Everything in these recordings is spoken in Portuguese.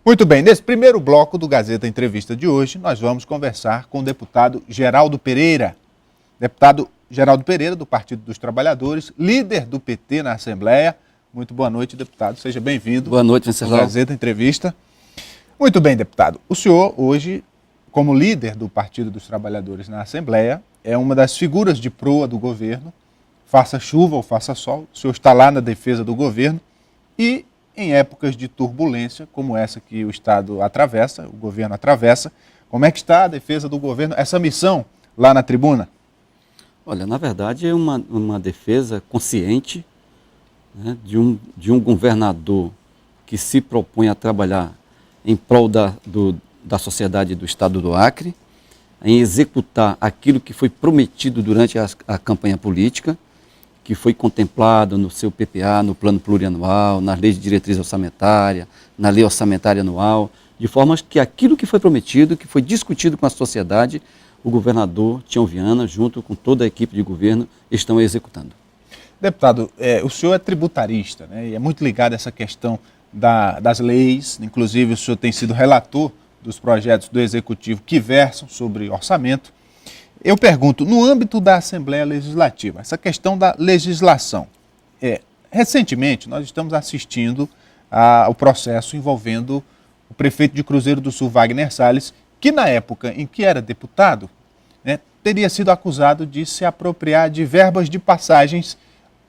Muito bem, nesse primeiro bloco do Gazeta Entrevista de hoje, nós vamos conversar com o deputado Geraldo Pereira. Deputado Geraldo Pereira, do Partido dos Trabalhadores, líder do PT na Assembleia. Muito boa noite, deputado. Seja bem-vindo. Boa noite, Venceslau. Ao Gazeta Entrevista. Muito bem, deputado. O senhor, hoje, como líder do Partido dos Trabalhadores na Assembleia, é uma das figuras de proa do governo. Faça chuva ou faça sol, o senhor está lá na defesa do governo e, em épocas de turbulência, como essa que o Estado atravessa, o governo atravessa, como é que está a defesa do governo, essa missão lá na tribuna? Olha, na verdade é uma defesa consciente, né, de um governador que se propõe a trabalhar em prol da sociedade do Estado do Acre, em executar aquilo que foi prometido durante a campanha política, que foi contemplado no seu PPA, no plano plurianual, nas leis de diretriz orçamentária, na lei orçamentária anual, de forma que aquilo que foi prometido, que foi discutido com a sociedade, o governador Tião Viana, junto com toda a equipe de governo, estão executando. Deputado, o senhor é tributarista, né, e é muito ligado a essa questão das leis, inclusive o senhor tem sido relator dos projetos do Executivo que versam sobre orçamento. Eu pergunto, no âmbito da Assembleia Legislativa, essa questão da legislação, recentemente nós estamos assistindo ao processo envolvendo o prefeito de Cruzeiro do Sul, Wagner Salles, que na época em que era deputado, né, teria sido acusado de se apropriar de verbas de passagens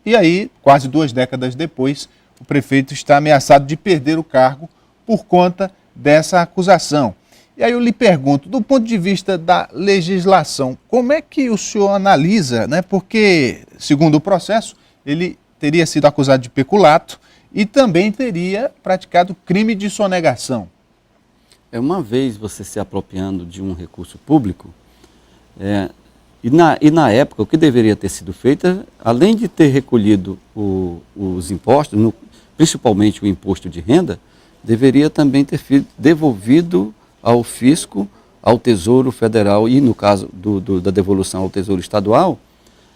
e aí, quase 2 décadas depois, o prefeito está ameaçado de perder o cargo por conta dessa acusação. E aí eu lhe pergunto, do ponto de vista da legislação, como é que o senhor analisa, né? Porque, segundo o processo, ele teria sido acusado de peculato e também teria praticado crime de sonegação. Uma vez você se apropriando de um recurso público, e na época o que deveria ter sido feito, além de ter recolhido os impostos, principalmente o imposto de renda, deveria também ter devolvido ao fisco, ao Tesouro Federal e, no caso da devolução ao Tesouro Estadual,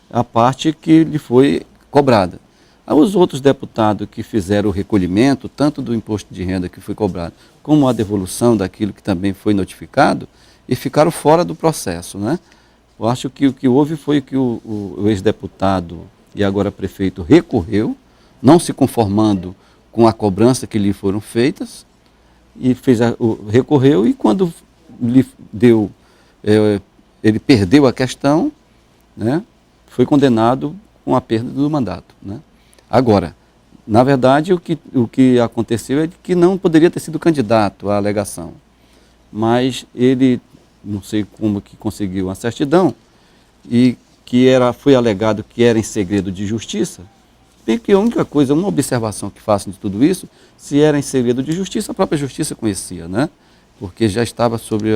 a parte que lhe foi cobrada. Os outros deputados que fizeram o recolhimento, tanto do imposto de renda que foi cobrado, como a devolução daquilo que também foi notificado, e ficaram fora do processo, né? Eu acho que o que houve foi que o ex-deputado e agora prefeito recorreu, não se conformando com a cobrança que lhe foram feitas, e recorreu, e quando lhe deu, ele perdeu a questão, né, foi condenado com a perda do mandato, né? Agora, na verdade, o que aconteceu é que não poderia ter sido candidato à alegação, mas ele, não sei como que conseguiu a certidão, e que foi alegado que era em segredo de justiça. Bem que a única coisa, uma observação que faço de tudo isso, se era em segredo de justiça, a própria justiça conhecia, né? Porque já estava sobre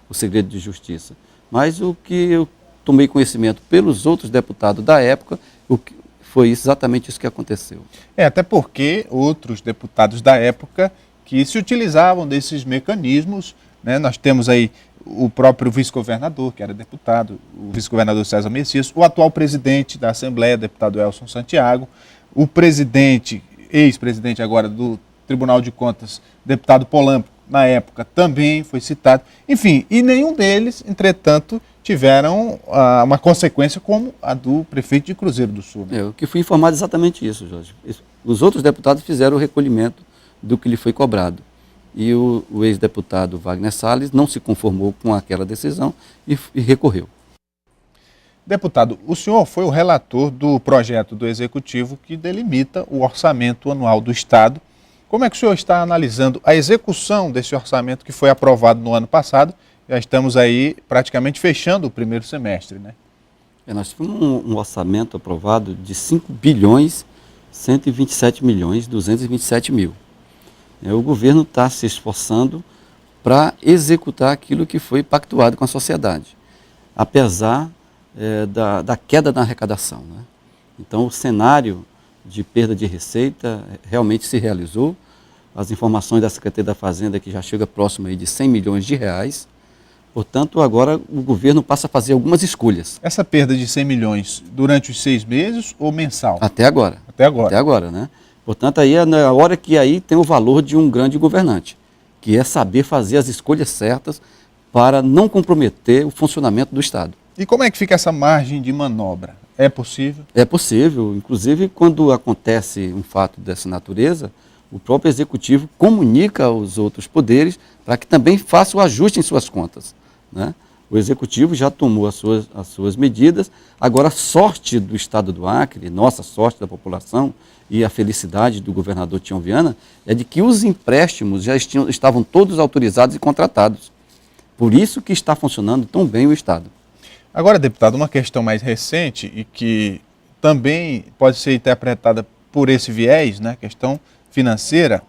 o segredo de justiça. Mas o que eu tomei conhecimento pelos outros deputados da época, foi exatamente isso que aconteceu. Até porque outros deputados da época que se utilizavam desses mecanismos, né? Nós temos aí o próprio vice-governador, que era deputado, o vice-governador César Messias, o atual presidente da Assembleia, deputado Elson Santiago, o presidente, ex-presidente agora do Tribunal de Contas, deputado Polampo, na época também foi citado. Enfim, e nenhum deles, entretanto, tiveram uma consequência como a do prefeito de Cruzeiro do Sul. Né? Eu que fui informado exatamente isso, Jorge. Os outros deputados fizeram o recolhimento do que lhe foi cobrado. E o ex-deputado Wagner Salles não se conformou com aquela decisão e recorreu. Deputado, o senhor foi o relator do projeto do Executivo que delimita o orçamento anual do Estado. Como é que o senhor está analisando a execução desse orçamento que foi aprovado no ano passado? Já estamos aí praticamente fechando o primeiro semestre, né? Nós tivemos um orçamento aprovado de 5 bilhões 127 milhões 227 mil. O governo está se esforçando para executar aquilo que foi pactuado com a sociedade, apesar da queda na arrecadação, né? Então, o cenário de perda de receita realmente se realizou. As informações da Secretaria da Fazenda que já chega próximo aí de 100 milhões de reais. Portanto, agora o governo passa a fazer algumas escolhas. Essa perda de 100 milhões durante os 6 meses ou mensal? Até agora. Até agora. Até agora, né? Portanto, aí é na hora que aí tem o valor de um grande governante. que é saber fazer as escolhas certas para não comprometer o funcionamento do Estado. E como é que fica essa margem de manobra? É possível? É possível, inclusive quando acontece um fato dessa natureza, o próprio Executivo comunica aos outros poderes para que também faça o ajuste em suas contas, né? O Executivo já tomou as suas medidas. Agora, a sorte do Estado do Acre, nossa sorte da população e a felicidade do governador Tião Viana, é de que os empréstimos já estavam todos autorizados e contratados. Por isso que está funcionando tão bem o Estado. Agora, deputado, uma questão mais recente e que também pode ser interpretada por esse viés, né, questão financeira,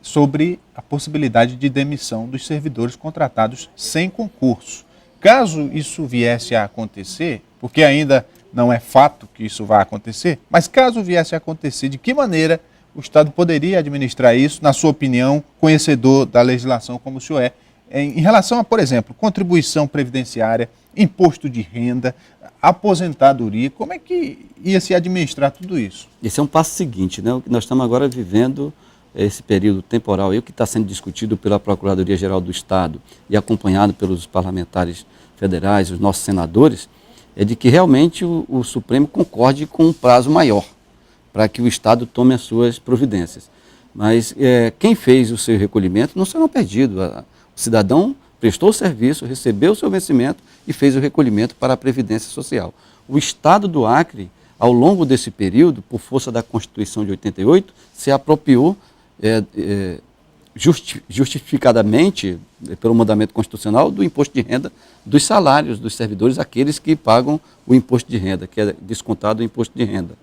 sobre a possibilidade de demissão dos servidores contratados sem concurso. Caso isso viesse a acontecer, porque ainda não é fato que isso vai acontecer, mas caso viesse a acontecer, de que maneira o Estado poderia administrar isso, na sua opinião, conhecedor da legislação como o senhor é, em relação a, por exemplo, contribuição previdenciária, imposto de renda, aposentadoria, como é que ia se administrar tudo isso? Esse é um passo seguinte, né? O que nós estamos agora vivendo, esse período temporal, que está sendo discutido pela Procuradoria-Geral do Estado e acompanhado pelos parlamentares federais, os nossos senadores, é de que realmente o Supremo concorde com um prazo maior para que o Estado tome as suas providências. Mas quem fez o seu recolhimento não será perdido. O cidadão prestou o serviço, recebeu o seu vencimento e fez o recolhimento para a Previdência Social. O Estado do Acre, ao longo desse período, por força da Constituição de 88, se apropriou justificadamente, pelo mandamento constitucional, do imposto de renda dos salários dos servidores, aqueles que pagam o imposto de renda, que é descontado o imposto de renda.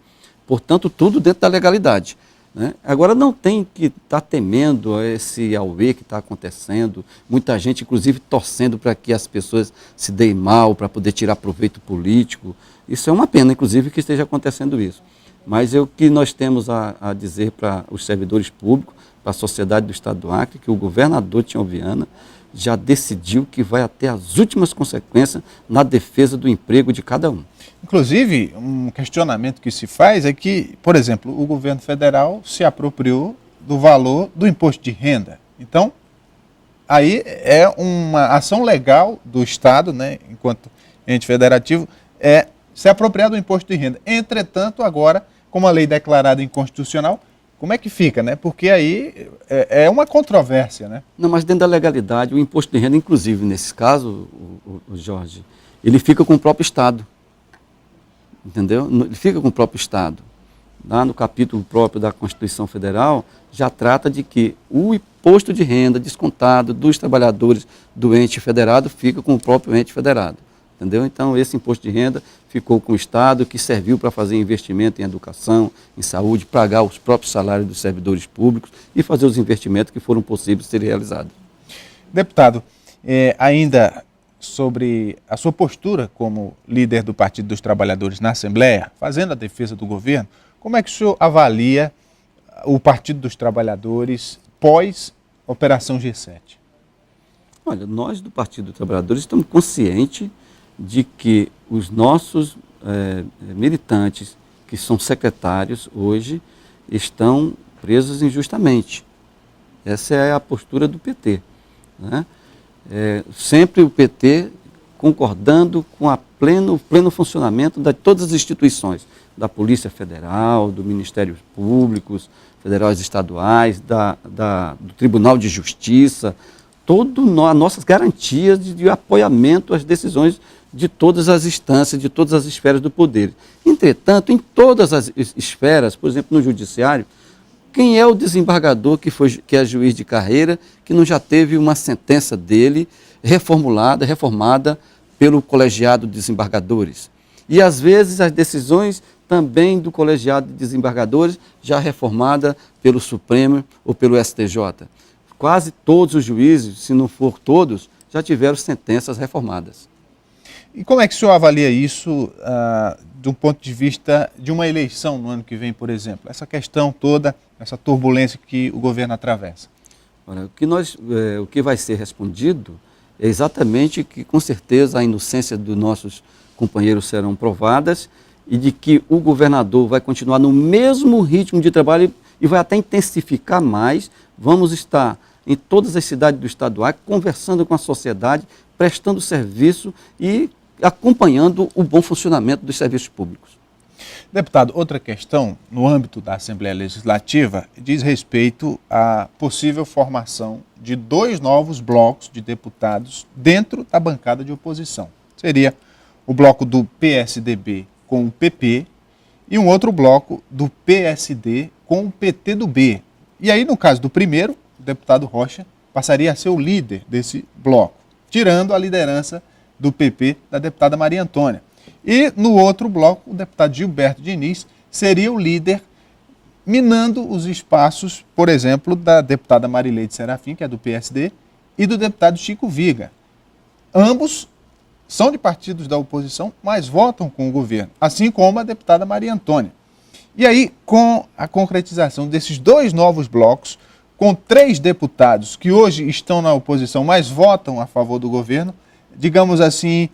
Portanto, tudo dentro da legalidade, né? Agora, não tem que estar temendo esse auê que está acontecendo, muita gente, inclusive, torcendo para que as pessoas se deem mal, para poder tirar proveito político. Isso é uma pena, inclusive, que esteja acontecendo isso. Mas o que nós temos a dizer para os servidores públicos, para a sociedade do Estado do Acre, que o governador Tião Viana já decidiu que vai até as últimas consequências na defesa do emprego de cada um. Inclusive, um questionamento que se faz é que, por exemplo, o governo federal se apropriou do valor do imposto de renda. Então, aí é uma ação legal do Estado, né, enquanto ente federativo, se apropriar do imposto de renda. Entretanto, agora, como a lei declarada inconstitucional, como é que fica, né? Porque aí é uma controvérsia, né? Não, mas dentro da legalidade, o imposto de renda, inclusive nesse caso, o Jorge, ele fica com o próprio Estado. Entendeu? Ele fica com o próprio Estado. Lá no capítulo próprio da Constituição Federal, já trata de que o imposto de renda descontado dos trabalhadores do ente federado fica com o próprio ente federado. Entendeu? Então, esse imposto de renda ficou com o Estado, que serviu para fazer investimento em educação, em saúde, pagar os próprios salários dos servidores públicos e fazer os investimentos que foram possíveis de serem realizados. Deputado, ainda sobre a sua postura como líder do Partido dos Trabalhadores na Assembleia, fazendo a defesa do governo, como é que o senhor avalia o Partido dos Trabalhadores pós-Operação G7? Olha, nós do Partido dos Trabalhadores estamos conscientes de que os nossos militantes, que são secretários hoje, estão presos injustamente. Essa é a postura do PT, né? Sempre o PT concordando com o pleno funcionamento de todas as instituições, da Polícia Federal, do Ministério Público, federais e estaduais, do Tribunal de Justiça, todas as nossas garantias de apoiamento às decisões de todas as instâncias, de todas as esferas do poder. Entretanto, em todas as esferas, por exemplo, no Judiciário, quem é o desembargador que é juiz de carreira, que não já teve uma sentença dele reformada pelo colegiado de desembargadores? E, às vezes, as decisões também do colegiado de desembargadores já reformada pelo Supremo ou pelo STJ. Quase todos os juízes, se não for todos, já tiveram sentenças reformadas. E como é que o senhor avalia isso do ponto de vista de uma eleição no ano que vem, por exemplo? Essa questão toda, essa turbulência que o governo atravessa. Olha, o que vai ser respondido é exatamente que, com certeza, a inocência dos nossos companheiros serão provadas e de que o governador vai continuar no mesmo ritmo de trabalho e vai até intensificar mais. Vamos estar em todas as cidades do estado do Acre, conversando com a sociedade, prestando serviço e acompanhando o bom funcionamento dos serviços públicos. Deputado, outra questão no âmbito da Assembleia Legislativa diz respeito à possível formação de 2 novos blocos de deputados dentro da bancada de oposição. Seria o bloco do PSDB com o PP e um outro bloco do PSD com o PT do B. E aí, no caso do primeiro, o deputado Rocha passaria a ser o líder desse bloco, tirando a liderança do PP da deputada Maria Antônia. E no outro bloco, o deputado Gilberto Diniz seria o líder, minando os espaços, por exemplo, da deputada Marileide Serafim, que é do PSD, e do deputado Chico Viga. Ambos são de partidos da oposição, mas votam com o governo, assim como a deputada Maria Antônia. E aí, com a concretização desses 2 novos blocos, com 3 deputados que hoje estão na oposição, mas votam a favor do governo, digamos assim,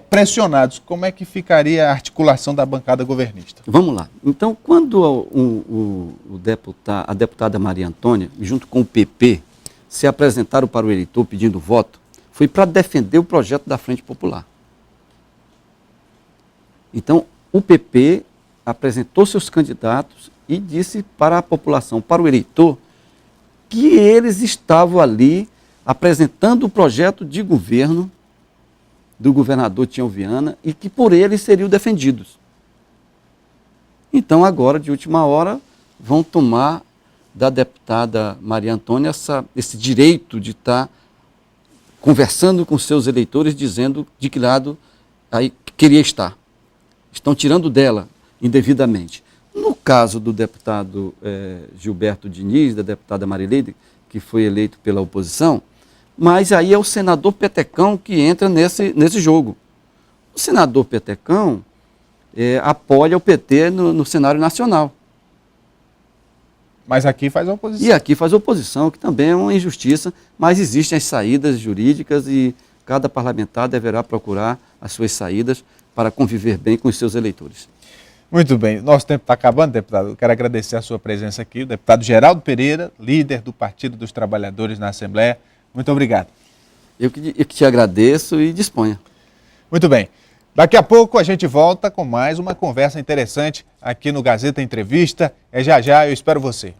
pressionados, como é que ficaria a articulação da bancada governista? Vamos lá. Então, quando a deputada Maria Antônia, junto com o PP, se apresentaram para o eleitor pedindo voto, foi para defender o projeto da Frente Popular. Então, o PP apresentou seus candidatos e disse para a população, para o eleitor, que eles estavam ali apresentando o projeto de governo do governador Tião Viana e que por eles seriam defendidos. Então, agora, de última hora, vão tomar da deputada Maria Antônia esse direito de estar conversando com seus eleitores, dizendo de que lado aí queria estar. Estão tirando dela indevidamente. No caso do deputado Gilberto Diniz, da deputada Marileide, que foi eleito pela oposição, mas aí é o senador Petecão que entra nesse jogo. O senador Petecão apoia o PT no cenário nacional. Mas aqui faz oposição. E aqui faz oposição, que também é uma injustiça, mas existem as saídas jurídicas e cada parlamentar deverá procurar as suas saídas para conviver bem com os seus eleitores. Muito bem, nosso tempo está acabando, deputado. Eu quero agradecer a sua presença aqui, o deputado Geraldo Pereira, líder do Partido dos Trabalhadores na Assembleia. Muito obrigado. Eu que te agradeço e disponha. Muito bem. Daqui a pouco a gente volta com mais uma conversa interessante aqui no Gazeta Entrevista. Já, eu espero você.